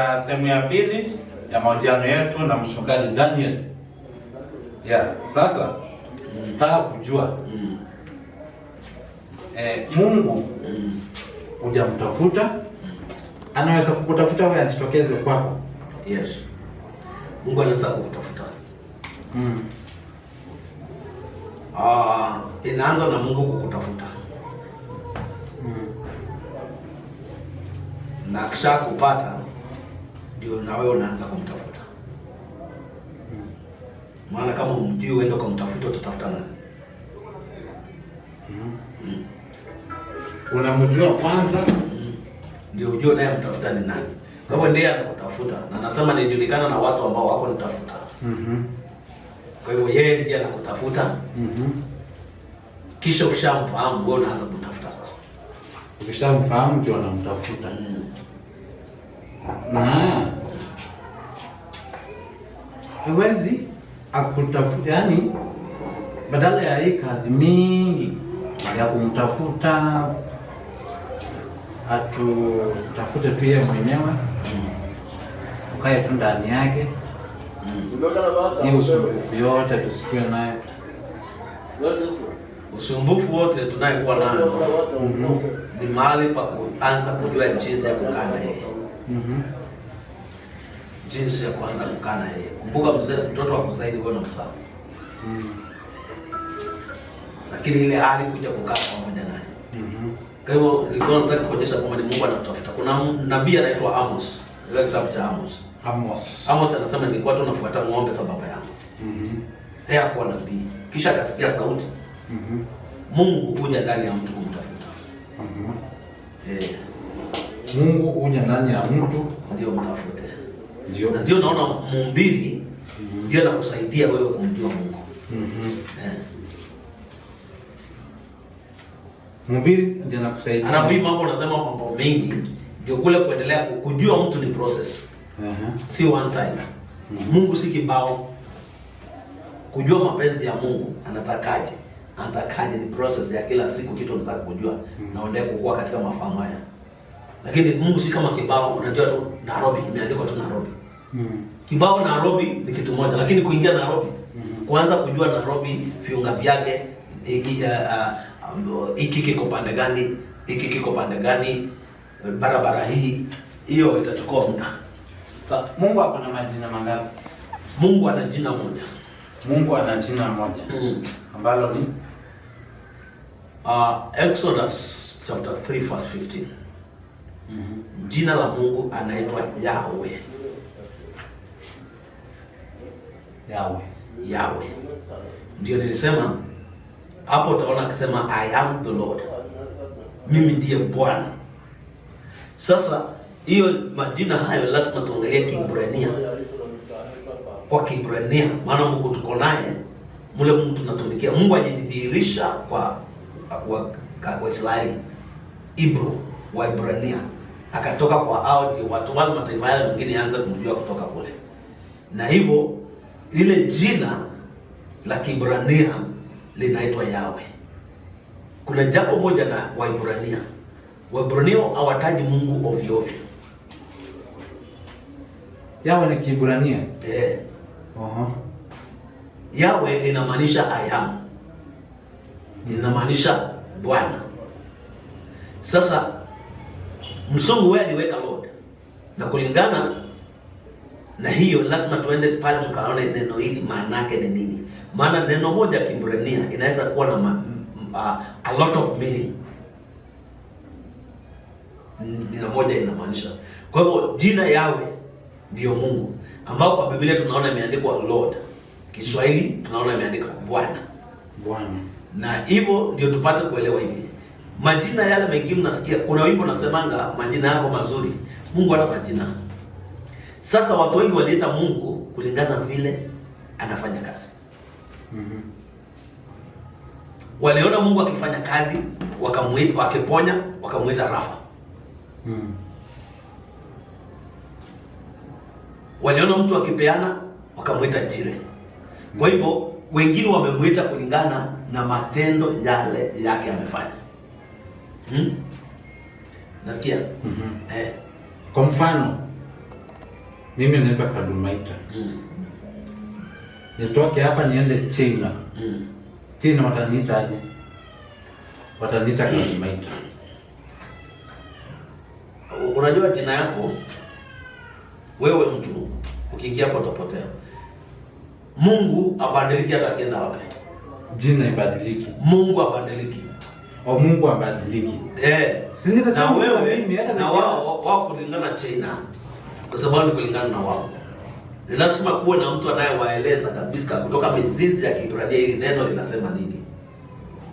katika sehemu ya pili ya mahojiano yetu na mchungaji Daniel. Sasa nataka kujua Mungu hujamtafuta, anaweza kukutafuta wewe ajitokeze kwako? Yes. Mungu anaweza kukutafuta. Inaanza na Mungu kukutafuta. Na kisha kupata ndio na wewe unaanza kumtafuta. Maana kama umjui uende kumtafuta, utatafuta nani? Unamjua kwanza ndio ujue naye mtafuta ni nani. Kama ndiye anakutafuta, na nasema nijulikana na watu ambao wako nitafuta. Kwa hivyo yeye ndiye anakutafuta. Kisha ukishamfahamu wewe unaanza kumtafuta sasa. Ukishamfahamu ndio unamtafuta. Hawezi akutafuta, yani badala ya hii kazi mingi ya kumtafuta, atutafute tu yeye mwenyewe, ukae tu ndani yake, hiyo usumbufu yote tusikiwe naye. Usumbufu wote tunayekuwa nayo ni mahali pa kuanza kujua jinsi ya kukaa na yeye. Jinsi ya kuanza kukaa na yeye. Kumbuka mtoto wa kuzaidi wewe unamzaa. Lakini ile hali kuja kukaa pamoja naye. Kwa hivyo nilikuwa nataka kuonyesha kwamba ni Mungu anatafuta. Kuna nabii anaitwa Amos. Ile kitabu cha Amos anasema nilikuwa tu nafuata ng'ombe za baba yangu. Yeye hakuwa nabii. Kisha akasikia sauti. Mungu huja ndani ya mtu kumtafuta. Mungu huja ndani ya mtu ndio mtafute. Ndio naona mhubiri ndio anakusaidia wewe kumjua Mungu. Mhubiri ndio anakusaidia. Anavi mambo anasema mambo mengi ndio kule kuendelea kujua mtu ni process. Si one time. Mungu si kibao. Kujua mapenzi ya Mungu anatakaje ni process ya kila siku, kitu unataka kujua na uendelee kukua katika mafahamu haya. Lakini Mungu si kama kibao, unajua tu Nairobi imeandikwa tu Nairobi. Kibao Nairobi ni kitu moja, lakini kuingia Nairobi, kuanza kujua Nairobi viunga vyake, hiki kiko pande gani, hiki kiko pande gani, barabara hii, hiyo itachukua muda. Sasa Mungu hapa na majina mangapi? Mungu ana jina moja. Mungu ana jina moja. Ambalo ni Exodus chapter 3 verse 15. Jina la Mungu anaitwa Yahweh. Yahweh. Ndio nilisema hapo, utaona akisema I am the Lord. Mimi ndiye Bwana. Sasa hiyo majina hayo lazima tuangalie Kiebrania. Kwa Kiebrania, maana Mungu tuko naye, mule Mungu tunatumikia. Mungu alijidhihirisha kwa Israeli, Hebrew wa Ibrania. Akatoka kwa hao ndio watu wale mataifa yale mengine yaanza kumjua kutoka kule. Na hivyo ile jina la Kiebrania linaitwa Yahweh. Kuna jambo moja na Waebrania. Waebrania hawataji Mungu ovyo ovyo. Yahweh ni Kiebrania. Yahweh inamaanisha I am. Inamaanisha Bwana. Sasa msungu wewe aliweka Lord. Na kulingana na hiyo lazima tuende pale tukaone neno hili maana yake ni nini. Maana neno moja Kiebrania inaweza kuwa na a lot of meaning. Neno moja inamaanisha. Kwa hivyo jina Yahweh ndio Mungu, ambao kwa Biblia tunaona imeandikwa Lord. Kiswahili tunaona imeandikwa Bwana. Na hivyo ndio tupate kuelewa hivi. Majina yale mengine nasikia kuna wimbo nasemanga majina yako mazuri. Mungu ana majina. Sasa watu wengi waliita Mungu kulingana vile anafanya kazi. Waliona Mungu akifanya kazi, wakamuita, akiponya, wakamuita Rafa. Waliona mtu akipeana, wakamuita Jire. Kwa hivyo wengine wamemuita kulingana na matendo yale yake amefanya. Nasikia? Kwa mfano Mimi naitwa Kalumaita. Nitoke hapa niende China. China wataniita aje? Wataniita Kalumaita. Unajua jina yako wewe mtu ukiingia hapo utapotea. Mungu abadiliki hata akienda wapi. Jina ibadiliki. Mungu abadiliki. Mungu abadiliki. Na wewe na wao kulingana China kwa sababu kulingana na wao. Ni lazima kuwe na mtu anayewaeleza kabisa kutoka mizizi ya Kiebrania ili neno linasema nini.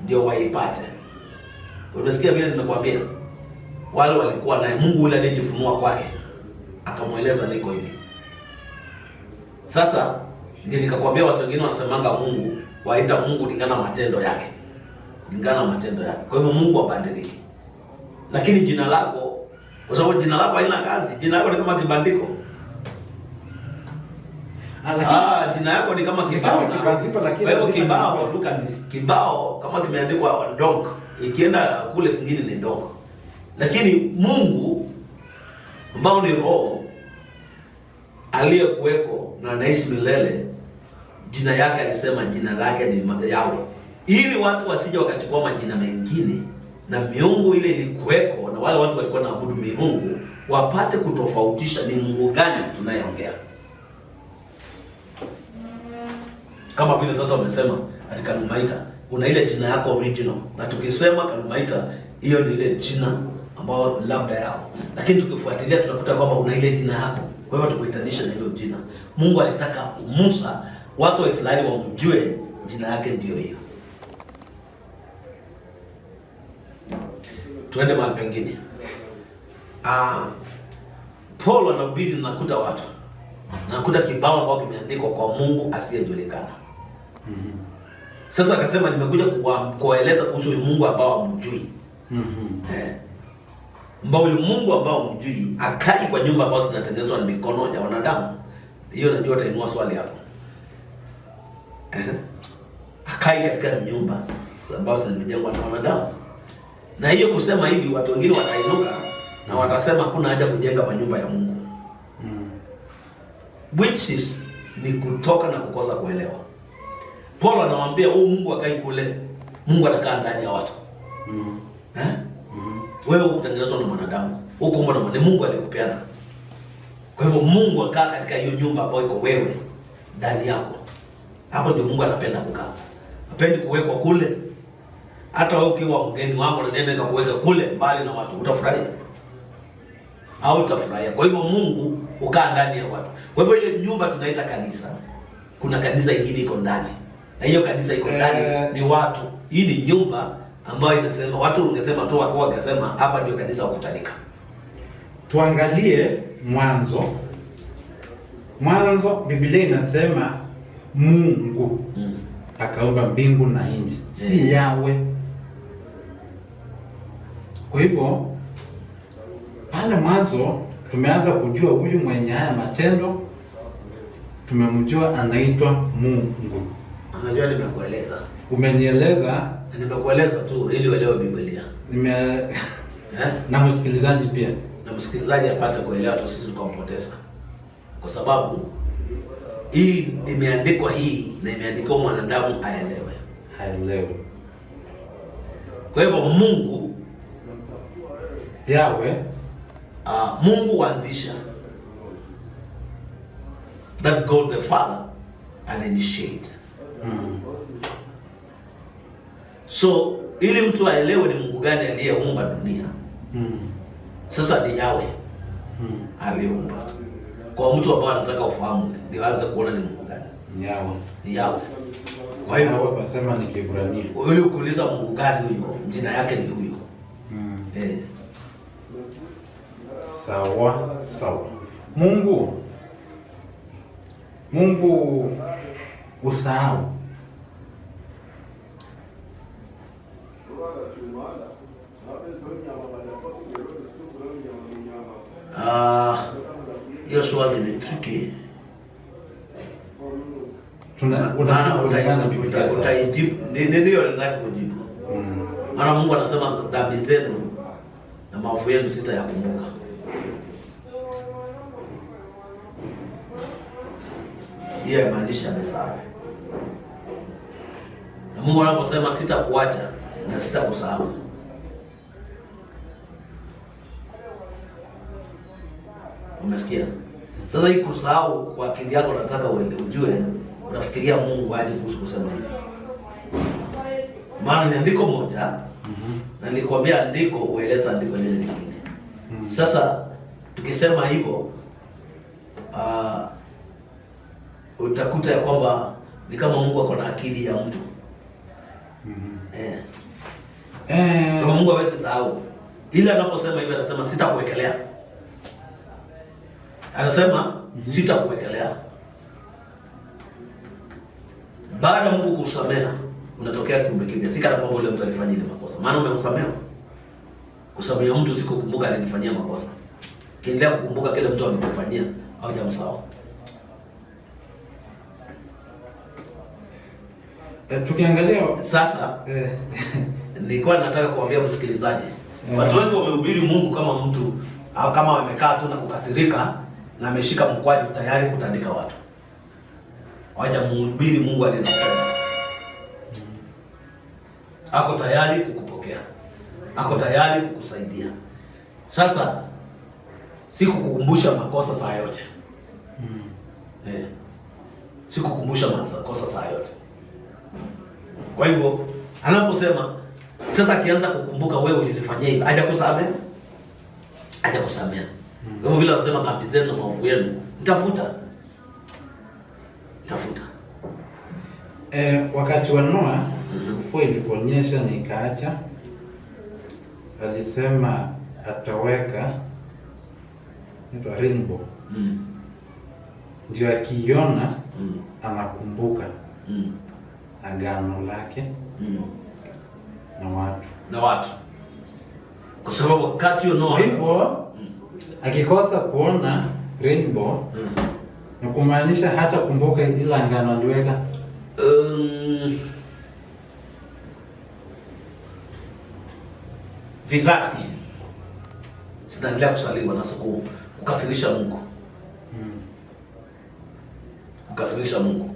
Ndio waipate. Unasikia vile nimekuambia? Wale walikuwa naye Mungu yule aliyejifunua kwake akamweleza niko hivi. Sasa ndio nikakwambia watu wengine wanasemanga Mungu, waita Mungu kulingana na matendo yake. Kulingana na matendo yake. Kwa hivyo Mungu abadiliki. Lakini jina lako, kwa sababu jina lako halina kazi, jina lako ni kama kibandiko. Jina yako ni kama kibao. Kwa hivyo kibao, look at this. Kibao kama kimeandikwa dog, ikienda kule kingine ni dog. Lakini Mungu ambao ni roho aliyekuweko na anaishi milele, jina yake alisema jina lake ni Yahweh. Ili watu wasije wakachukua majina mengine na miungu ile ilikuweko na wale watu walikuwa naabudu miungu wapate kutofautisha ni Mungu gani tunayeongea. Kama vile sasa umesema ati Kalumaita, una ile jina yako original. Na tukisema Kalumaita, hiyo ni ile jina ambao labda yako. Lakini tukifuatilia tunakuta kwamba una ile jina yako. Kwa hivyo tukuitanisha na hilo jina. Mungu alitaka Musa, watu wa Israeli wamjue jina yake ndio hiyo. Tuende mahali pengine. Paulo anahubiri nakuta watu. Nakuta kibao ambao kimeandikwa kwa Mungu asiyejulikana. Sasa akasema nimekuja kuwaeleza kuhusu Mungu ambao hamjui. Mbao Mungu ambao hamjui akai kwa nyumba ambazo zinatengenezwa na mikono ya wanadamu. Hiyo najua utainua swali hapo. Akai katika nyumba ambazo zimejengwa na wanadamu. Na hiyo kusema hivi watu wengine watainuka na watasema hakuna haja kujenga manyumba ya Mungu. Which is ni kutoka na kukosa kuelewa. Paulo anawaambia Mungu akai kule, Mungu anakaa ndani ya watu. Wewe ukutengenezwa na mwanadamu, huko mbona ni Mungu alikupeana. Kwa hivyo Mungu akaa katika hiyo nyumba ambayo iko wewe ndani yako. Hapo ndio Mungu anapenda kukaa. Hapendi kuwekwa kule. Hata wewe ukiwa mgeni wako na nenda kuweka kule mbali na watu, utafurahia? Au utafurahia? Kwa hivyo Mungu ukaa ndani ya watu. Kwa hivyo ile nyumba tunaita kanisa. Kuna kanisa ingine iko ndani. Na hiyo kanisa iko ndani ni watu. Hii ni nyumba ambayo inasema watu ungesema tu wako wakasema hapa ndio kanisa wakutanika. Tuangalie Mwanzo Biblia inasema Mungu akaumba mbingu na nchi. Si Yahweh. Kwa hivyo pale mwanzo tumeanza kujua huyu mwenye haya matendo, tumemjua anaitwa Mungu. Unajua nimekueleza. Umenieleza, nimekueleza tu ili uelewe Biblia. Na msikilizaji pia. Na msikilizaji apate kuelewa tu sisi tukampoteza. Kwa sababu hii imeandikwa na imeandikwa mwanadamu haelewe. Kwa hivyo Mungu Yahweh, Mungu huanzisha. That's God the Father and initiate. So ili mtu aelewe ni Mungu gani aliyeumba dunia. Sasa ni Yahweh aliumba. Kwa mtu ambaye anataka ufahamu ndio aanze kuona ni Mungu gani. Ni Yahweh. Kwa hiyo wasema ni Kiebrania. Wewe ukiuliza Mungu gani huyo, jina yake ni huyo. Sawa. Mungu usahau. Hiyo swali ni tricky. Utaijibu. Ndio nataka kujibu. Maana Mungu anasema dhambi zenu na maovu yenu sitayakumbuka. hiyo haimaanishi amesahau. Na Mungu anaposema sitakuacha na sitakusahau, umesikia? Sasa hii kusahau kwa akili yako, nataka ujue, unafikiria Mungu aje kuhusu kusema hivi. Maana ni andiko moja, na nilikwambia andiko ueleza andiko lile lingine. Sasa tukisema hivyo utakuta ya kwamba ni kama Mungu ako na akili ya mtu. Kama Mungu hawezi sahau. Ile anaposema hivyo anasema sitakuwekelea. Anasema sitakuwekelea. Baada Mungu kusamehe, unatokea kiumbe kipya. Si kana kwamba ule mtu alifanya ile makosa. Maana umemsamehe. Kusamehe mtu siko kukumbuka alinifanyia makosa. Kiendelea kukumbuka kile mtu amekufanyia au hujamsahau. Tukiangalia sasa nilikuwa nataka kuambia msikilizaji, watu wengi wamehubiri Mungu kama mtu au kama wamekaa tu na kukasirika na ameshika mkwaju tayari kutandika watu. Hawajamhubiri Mungu alinapenda. Ako tayari kukupokea. Ako tayari kukusaidia. Sasa si kukukumbusha makosa saa yote. Si kukukumbusha makosa saa yote. Kwa hivyo anaposema sasa akianza kukumbuka wewe ulinifanyia hivi, hajakusamehe. Kama vile anasema dhambi zenu na maovu yenu nitafuta. Wakati wa Noa mvua iliponyesha na ikaacha, alisema ataweka rainbow. Ndio akiona anakumbuka agano lake na watu. Kwa sababu wakati Noa hivyo akikosa kuona rainbow na kumaanisha hata kumbuka ile agano aliweka. Vizazi zinaendelea kusaliwa na kukasirisha Mungu. Kukasirisha Mungu.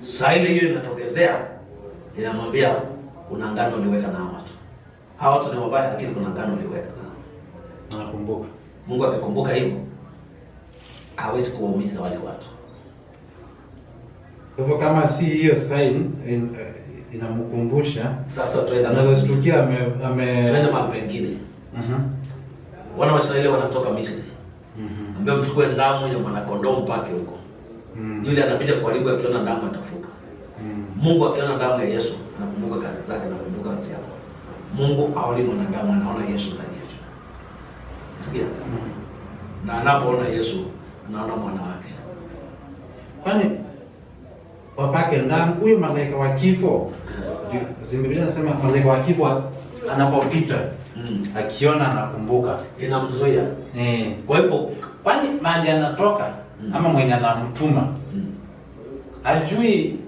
Saa ile hiyo inatokezea, inamwambia kuna agano uliweka na watu. Hawa watu ni wabaya, lakini kuna agano uliweka na nakumbuka. Mungu akikumbuka hivyo hawezi kuwaumiza wale watu. Hivyo kama si hiyo sign inamkumbusha, sasa tuenda anashtukia tuende mahali pengine. Wana wa Israeli wanatoka Misri. Ambaye mchukue ndamu ya mwana kondoo mpake huko. Yule anakuja kuharibu, akiona damu atafuka. Mungu akiona damu ya Yesu anakumbuka kazi zake, anakumbuka kazi yako. Mungu haoni mwanadamu, anaona Yesu ndani yetu. Sikia? Na anapoona Yesu anaona mwana wake. Kwani wapake ndamu huyo malaika wa kifo. Biblia inasema malaika wa kifo anapopita akiona anakumbuka, inamzuia. Kwa hivyo kwani mahali anatoka ama mwenye anamtuma ajui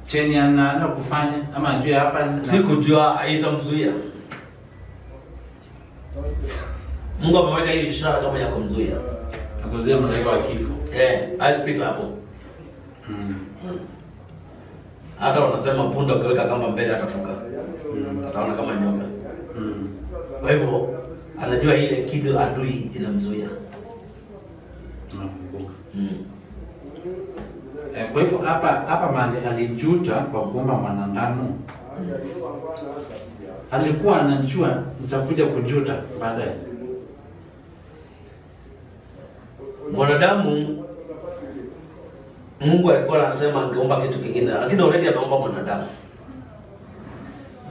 chenye anaenda kufanya ama ajui hapa, sikujua haitamzuia. Mungu ameweka hii ishara kama ya kumzuia. Akuzuia malaika wa kifo. I speak hapo. Hata wanasema punda ukiweka kamba mbele atafuka. Ataona kama nyoka. Kwa hivyo anajua ile kitu adui inamzuia. Kwa hivyo hapa mahali alijuta kwa kuomba mwanadamu. Alikuwa anajua nitakuja kujuta baadaye. Mwanadamu Mungu alikuwa anasema angeomba kitu kingine, lakini already ameomba mwanadamu.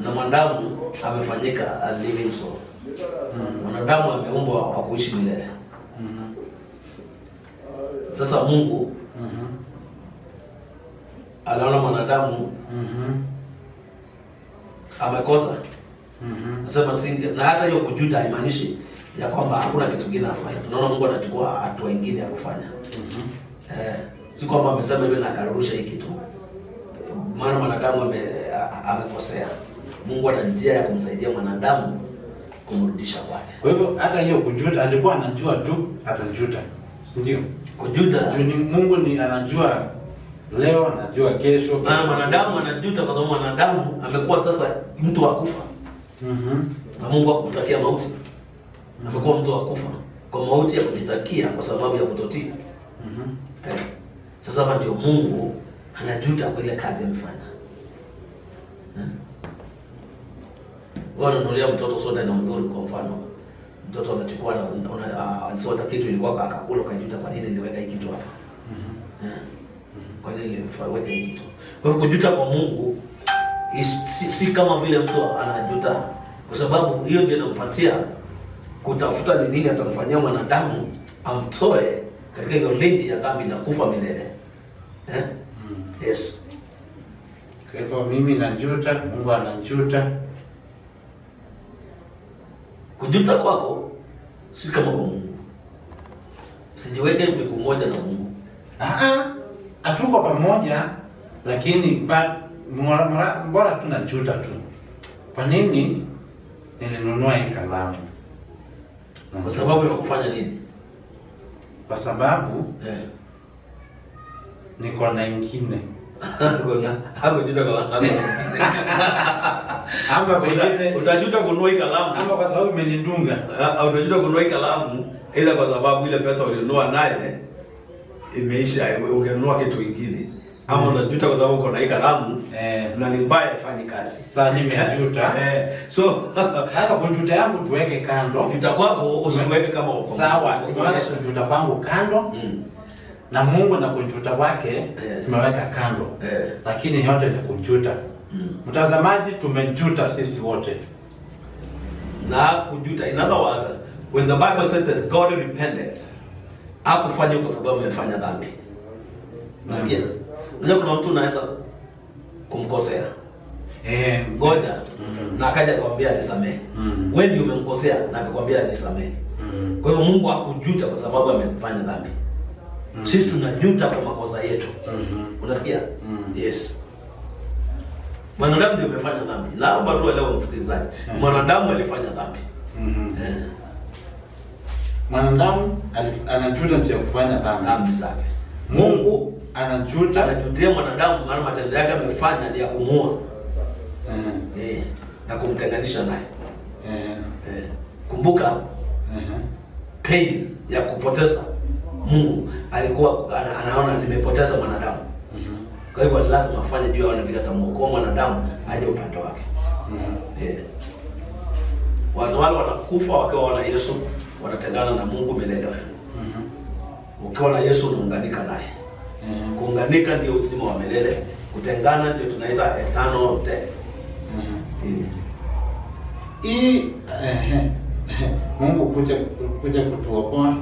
Na mwanadamu amefanyika a living soul. Mwanadamu ameumbwa kwa kuishi milele. Sasa Mungu anaona mwanadamu amekosa. Nasema singe, na hata hiyo kujuta haimaanishi ya kwamba hakuna kitu kingine afanya. Tunaona Mungu anachukua hatua nyingine ya kufanya. Si kwamba amesema yule na akarusha hiki kitu. Maana mwanadamu amekosea. Mungu ana njia ya kumsaidia mwanadamu kumrudisha kwake. Kwa hivyo hata hiyo kujuta alikuwa anajua tu atajuta. Ndio. Kujuta. Mungu ni anajua leo, anajua kesho. Na mwanadamu anajuta kwa sababu mwanadamu amekuwa sasa mtu wa kufa. Na Mungu akumtakia mauti. Amekuwa mtu wa kufa kwa mauti ya kujitakia kwa sababu ya kutotii. Sasa hapa ndio Mungu anajuta kwa ile kazi amefanya. Wananunulia mtoto soda na mzuri kwa mfano. Mtoto anachukua na soda kitu ilikuwa akakula kajuta kwa nini niliweka hiki kitu hapa. Kwa nini niliweka hiki kitu. Kwa hivyo kujuta kwa Mungu si kama vile mtu anajuta, kwa sababu hiyo ndio inampatia kutafuta ni nini atamfanyia mwanadamu amtoe katika hiyo lindi ya dhambi na kufa milele. Yes. Kwa hivyo mimi najuta, Mungu anajuta. Kujuta kwako si kama kwa Mungu. Usijiweke miko moja na Mungu. Hatuko pamoja, lakini bora tunajuta tu. Kwa nini nilinunua hii kalamu? Kwa sababu ya kufanya nini? Kwa sababu niko na ingine. Hakujuta kwa wengine. Ama wengine utajuta kununua hii kalamu. Ama kwa sababu imenidunga. Utajuta kununua hii kalamu ila kwa sababu ile pesa ulinunua naye imeisha, ungenunua kitu kingine. Ama unajuta kwa sababu uko na hii kalamu na ni mbaya ifanye kazi. Sasa nimejuta. So hata kujuta yangu tuweke kando. Kujuta kwako usiweke kama uko. Sawa, kujuta kwangu kando. Na Mungu na kujuta kwake tumeweka kando. Lakini yote ni kujuta. Mtazamaji, tumejuta sisi wote. Na kujuta, in other words, when the Bible says that God repented, hakufanya kwa sababu amefanya dhambi. Unasikia? Unajua kuna mtu anaweza kumkosea. Ngoja. Na akaja kuambia nisamehe. Wewe ndio umemkosea na akakwambia nisamehe. Kwa hivyo Mungu hakujuta kwa sababu amefanya dhambi. Sisi tunajuta kwa makosa yetu. Unasikia? Yes. Mwanadamu ndio amefanya dhambi. Naomba tu leo msikilizaji. Mwanadamu alifanya dhambi. Mwanadamu anajuta ndio kufanya dhambi zake. Mungu anajutia mwanadamu maana matendo yake amefanya ni ya kumuua. Na kumtenganisha naye. Kumbuka pain ya kupoteza. Mungu alikuwa anaona nimepoteza mwanadamu. Kwa hivyo lazima afanye juu ya vile atamuokoa mwanadamu aje upande wake. Watu wale wanakufa wakiwa wana Yesu, wanatengana na Mungu milele. Ukiwa na Yesu unaunganika naye. Kuunganika ndio uzima wa milele, kutengana ndio tunaita eternal death. Mungu kuja kutuokoa.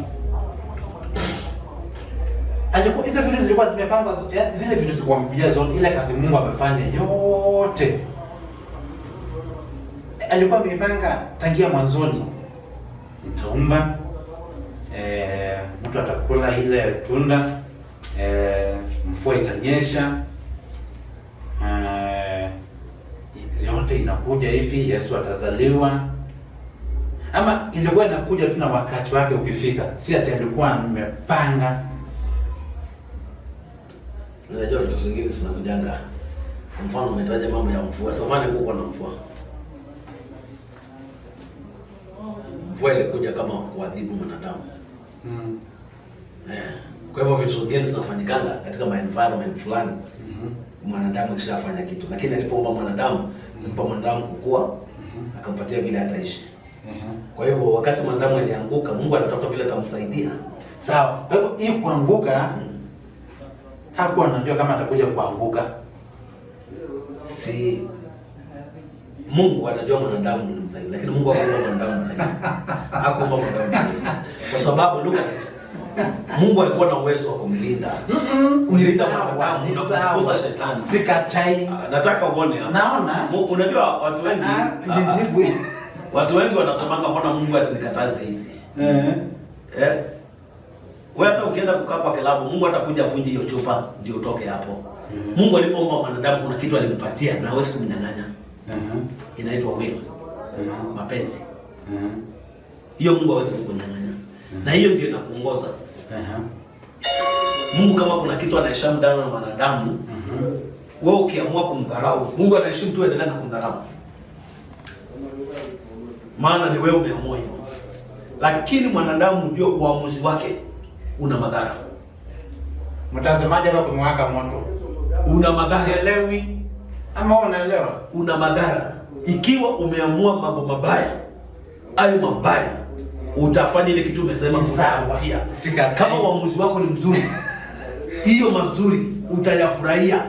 Alikuwa hizo vitu zilikuwa zimepangwa, zile vitu zikwambia zote, ile kazi Mungu amefanya yote. Alikuwa amepanga tangia mwanzoni. Mtaumba, mtu atakula ile tunda, mvua itanyesha. Yote inakuja hivi, Yesu atazaliwa. Ama ilikuwa inakuja tu na wakati wake ukifika. Si ati alikuwa amepanga. Unajua vitu vingine zinakujanga. Kwa mfano umetaja mambo ya mvua. Samani kulikuwa na mvua. Mvua ilikuja kama kuadhibu mwanadamu. Kwa hivyo vitu vingine zinafanyikanga katika environment fulani. Mwanadamu kishafanya kitu, lakini alipoomba mwanadamu, alimpa mwanadamu kukua, akampatia vile ataishi. Kwa hivyo wakati mwanadamu alianguka, Mungu anatafuta vile atamsaidia. Sawa. Kwa hivyo hii kuanguka hakuwa anajua kama atakuja kuanguka. Si Mungu anajua mwanadamu ni mdhaifu, lakini Mungu hakuomba mwanadamu mdhaifu. Hakuomba mwanadamu mdhaifu. Kwa sababu look at this. Mungu alikuwa na uwezo wa kumlinda. Kulinda mwanadamu na kufukuza shetani. Sikatai. Nataka uone hapa. Naona. Unajua watu wengi nijibu. Watu wengi wanasemanga mbona Mungu asinikataze hizi. Wewe hata ukienda kukaa kwa kilabu, Mungu atakuja afunje hiyo chupa ndio utoke hapo. Mungu alipoomba mwanadamu kuna kitu alimpatia na hawezi kumnyang'anya. Inaitwa will. Mapenzi. Hiyo Mungu hawezi kukunyang'anya. Na hiyo ndio inakuongoza. Mungu kama kuna kitu anaheshimu ndani ya wanadamu, wewe ukiamua kumdharau, Mungu anaheshimu tu, endelea na kumdharau. Maana ni wewe umeamua hivyo. Lakini mwanadamu ndio uamuzi wake una madhara. Mtazamaji, hapa kumwaka moto. Una madhara. Elewi ama unaelewa? Una madhara. Ikiwa umeamua mambo mabaya, ayo mabaya, utafanya ile kitu umesema utayatia. Kama uamuzi wako ni mzuri, hiyo mazuri utayafurahia.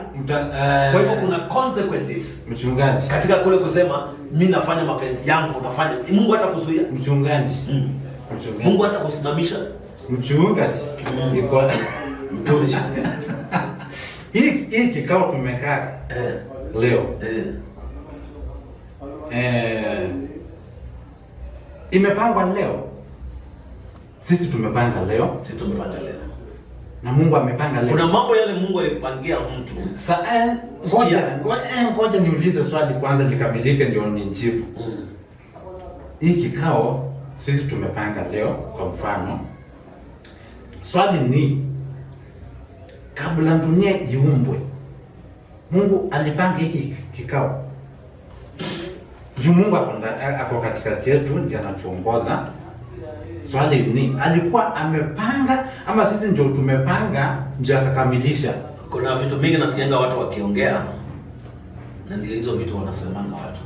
Kwa hivyo kuna consequences. Mchungaji, katika kule kusema mimi nafanya mapenzi yangu, nafanya, Mungu hatakuzuia. Mchungaji. Mungu hatakusimamisha. Mchungaji. Iko mtumishi. Hii kikao tumekaa leo. Imepangwa leo. Sisi tumepanga leo. Na Mungu amepanga leo. Kuna mambo yale Mungu alipangia mtu. Ngoja niulize swali kwanza likamilike ndio nijibu. Hii kikao sisi tumepanga leo, kwa mfano. Swali ni, kabla dunia iumbwe, Mungu alipanga hiki kikao. Juu Mungu ako katikati yetu, ndiye anatuongoza. Swali ni, alikuwa amepanga ama sisi ndio tumepanga ndio akakamilisha? Kuna vitu mingi nasikianga watu wakiongea, na ndio hizo vitu wanasemanga watu.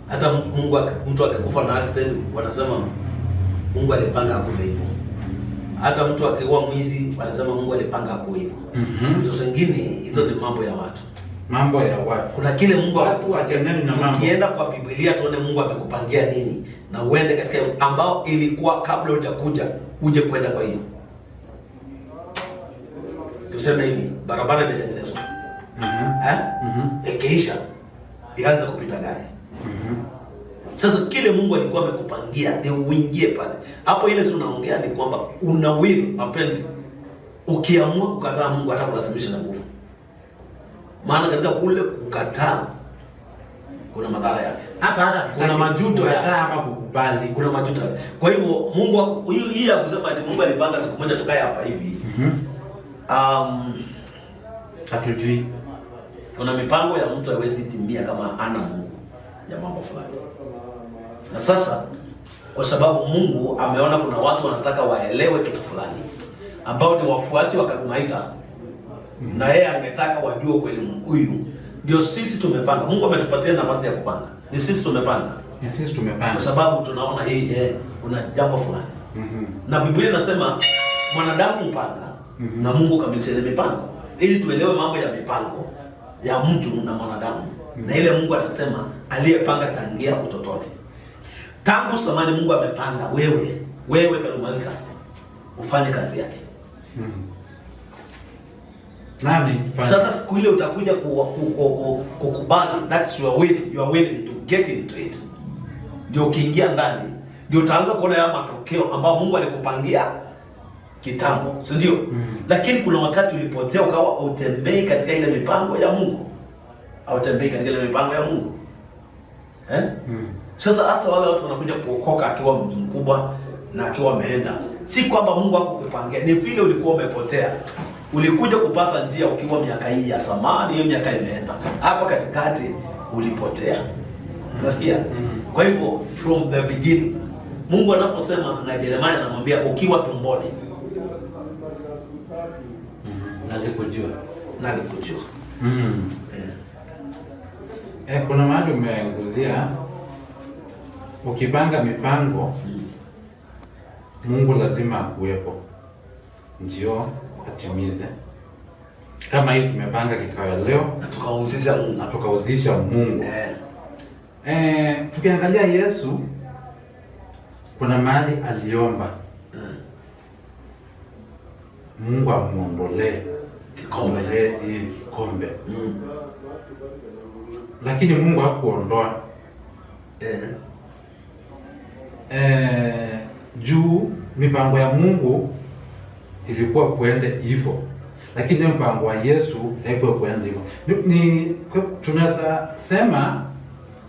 Hata mtu akikufa na accident wanasema Mungu alipanga akufe hivyo. Hata mtu akiwa mwizi wanasema Mungu alipanga akufe hivyo. Vitu zingine hizo ni mambo ya watu. Mambo ya watu. Kuna kile Mungu watu wachaneni na mambo. Ukienda kwa Biblia tuone Mungu amekupangia nini na uende katika ambao ilikuwa kabla hujakuja uje kwenda kwa hiyo. Tuseme hivi, barabara imetengenezwa. Ikiisha ianze kupita gari. Sasa kile Mungu alikuwa amekupangia ni uingie pale. Hapo ile tunaongea ni kwamba una will, mapenzi. Ukiamua kukataa Mungu atakulazimisha na nguvu. Maana katika kule kukataa kuna madhara yake. Hata kuna majuto ya ama kukubali, kuna majuto. Kwa hivyo Mungu hii ya kusema ati Mungu alipanga siku moja tukae hapa hivi. Hatujui. Kuna mipango ya mtu haiwezi timia kama ana Mungu ya mambo fulani. Na sasa kwa sababu Mungu ameona kuna watu wanataka waelewe kitu fulani ambao ni wafuasi wa Kadumaita, na yeye angetaka wajue kweli huyu ndio sisi tumepanga. Mungu ametupatia nafasi ya kupanga. Ni sisi tumepanga. Ni sisi tumepanga. Kwa sababu tunaona hii kuna jambo fulani. Na Biblia inasema mwanadamu mpanga na Mungu kamilisha ile mipango. Ili tuelewe mambo ya mipango ya mtu na mwanadamu. Na ile Mungu anasema aliyepanga tangia utotoni. Tangu zamani Mungu amepanga wewe Kadumaita ufanye kazi yake. Nani? Sasa siku ile utakuja kukubali, that's your will, you are willing to get into it. Ndio ukiingia ndani, ndio utaanza kuona ya matokeo ambayo Mungu alikupangia kitambo, si ndio? Lakini kuna wakati ulipotea ukawa utembei katika ile mipango ya Mungu. Au tembei katika ile mipango ya Mungu. Sasa hata wale watu wanakuja kuokoka akiwa mtu mkubwa na akiwa ameenda. Si kwamba Mungu hakukupangia, ni vile ulikuwa umepotea. Ulikuja kupata njia ukiwa miaka hii ya zamani, hiyo miaka imeenda. Hapa katikati ulipotea. Unasikia? Kwa hivyo from the beginning Mungu anaposema na Yeremia anamwambia ukiwa tumboni nalikujua. Kuna mahali umeanguzia ukipanga mipango Mungu lazima akuwepo ndio atimize. Kama hii tumepanga kikao leo na tukahusisha Mungu. Tukiangalia Yesu kuna mahali aliomba Mungu amuondolee kikombe. Lakini Mungu hakuondoa. Juu mipango ya Mungu ilikuwa kuende hivyo, lakini mpango wa Yesu haikuwa kuende hivyo. Ni tunaweza sema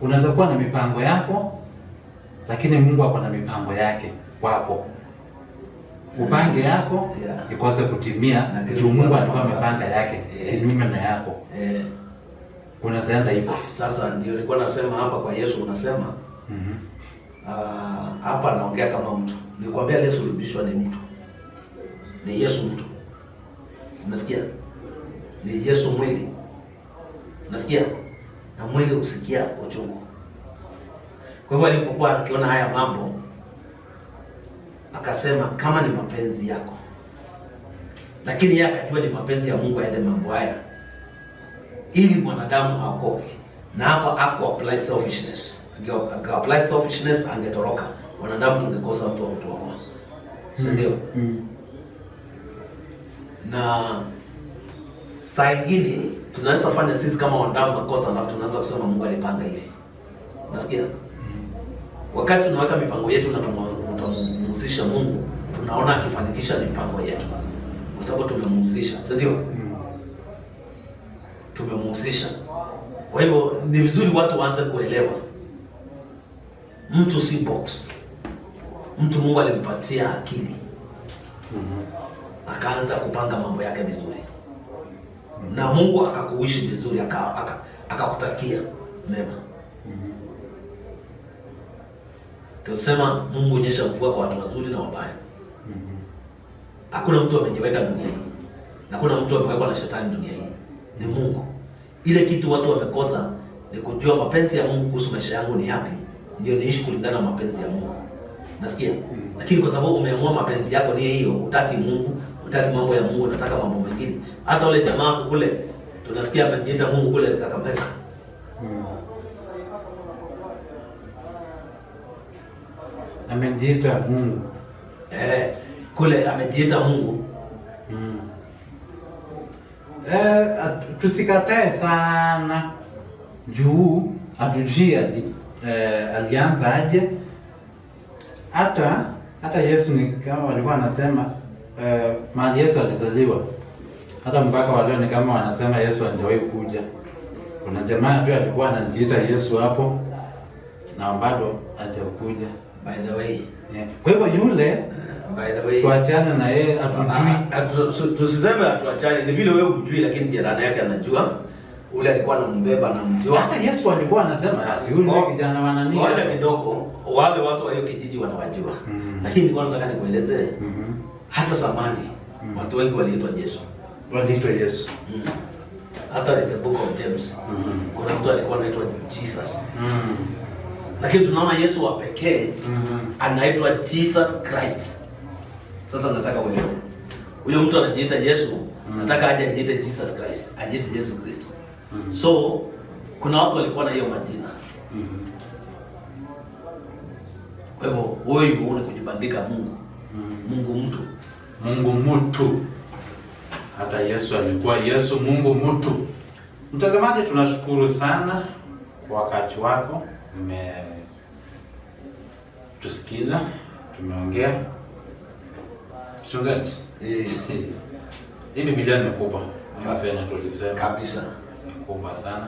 unaweza kuwa na mipango yako, lakini Mungu ako na mipango yake kwako. upange yako ikose kutimia juu Mungu alikuwa amepanga yake kinyume na yako. Unaenda hivyo. Sasa ndio nilikuwa nasema hapa kwa Yesu unasema hapa naongea kama mtu. Nilikwambia Yesu sulubishwa ni mtu. Ni Yesu mtu. Unasikia? Ni Yesu mwili. Unasikia? Na mwili usikia uchungu. Kwa hivyo alipokuwa akiona haya mambo akasema kama ni mapenzi yako. Lakini yeye akajua ni mapenzi ya Mungu aende mambo haya ili mwanadamu aokoke. Na hapa apply selfishness. Apply selfishness angetoroka. Wanadamu tungekosa mtu wa kutuokoa. Ndio. Na saa nyingine tunaweza fanya sisi kama wanadamu makosa na tunaanza kusema Mungu alipanga hivi. Unasikia? Wakati tunaweka mipango yetu na tunamhusisha Mungu, tunaona akifanikisha mipango yetu. Kwa sababu tumemhusisha, si ndio? Tumemhusisha. Kwa hivyo ni vizuri watu waanze kuelewa. Mtu si box. Mtu Mungu alimpatia akili. Akaanza kupanga mambo yake vizuri. Na Mungu akakuishi vizuri, akakutakia mema. Tunasema Mungu hunyesha mvua kwa watu wazuri na wabaya. Hakuna mtu amejiweka dunia hii. Na hakuna mtu amewekwa na shetani dunia hii. Ni Mungu. Ile kitu watu wamekosa ni kujua mapenzi ya Mungu kuhusu maisha yangu ni yapi, ndio niishi kulingana na mapenzi ya Mungu. Nasikia? Lakini kwa sababu umeamua mapenzi yako ni hiyo, hutaki Mungu, hutaki mambo ya Mungu, unataka mambo mengine. Hata wale jamaa kule tunasikia amejiita Mungu kule Kakamega. Amejiita Mungu. Kule amejiita Mungu. Tusikatae sana juu hatujui alianza aje. Hata Yesu ni kama walikuwa wanasema mahali Yesu alizaliwa. Hata mpaka waleo ni kama wanasema Yesu hajawahi kuja. Kuna jamaa tu alikuwa anajiita Yesu hapo na bado hajakuja. By the way. Kwa hivyo yule by the way, tuachane na yeye, hatujui. Tusiseme atuachane, ni vile wewe hujui, lakini jirani yake anajua. Ule alikuwa anambeba na mtiwa. Hata Yesu alikuwa anasema si yule kijana wanani. Wale kidogo, wale watu wa hiyo kijiji wanawajua. Lakini nilikuwa nataka nikuelezee. Hata zamani watu wengi waliitwa Yesu. Waliitwa Yesu. Hata in the book of James. Kuna mtu alikuwa anaitwa Jesus. Lakini tunaona Yesu wa pekee anaitwa Jesus Christ. Sasa nataka uelewe. Huyo mtu anajiita Yesu, nataka aje ajiite Jesus Christ, ajiite Yesu Kristo. So kuna watu walikuwa na hiyo majina. Kwa hivyo huyu ni kujibandika Mungu. Mungu mtu. Mungu mtu. Hata Yesu alikuwa Yesu Mungu mtu. Mtazamaji, tunashukuru sana kwa wakati wako. Tusikiza, tumeongea. Mchungaji. Hii Biblia ni kubwa. Mafena tulisema kabisa. Ni kubwa sana.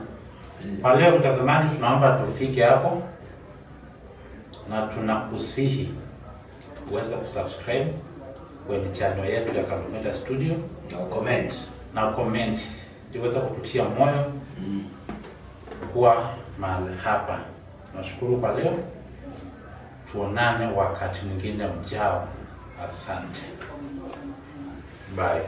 Kwa leo mtazamaji, tunaomba tufike hapo. Na tunakusihi uweze kusubscribe kwenye channel yetu ya Kakamega Studio na comment. Tuweze kututia moyo kuwa mahali hapa. Nashukuru kwa leo. Tuonane wakati mwingine ujao. Asante. Bye.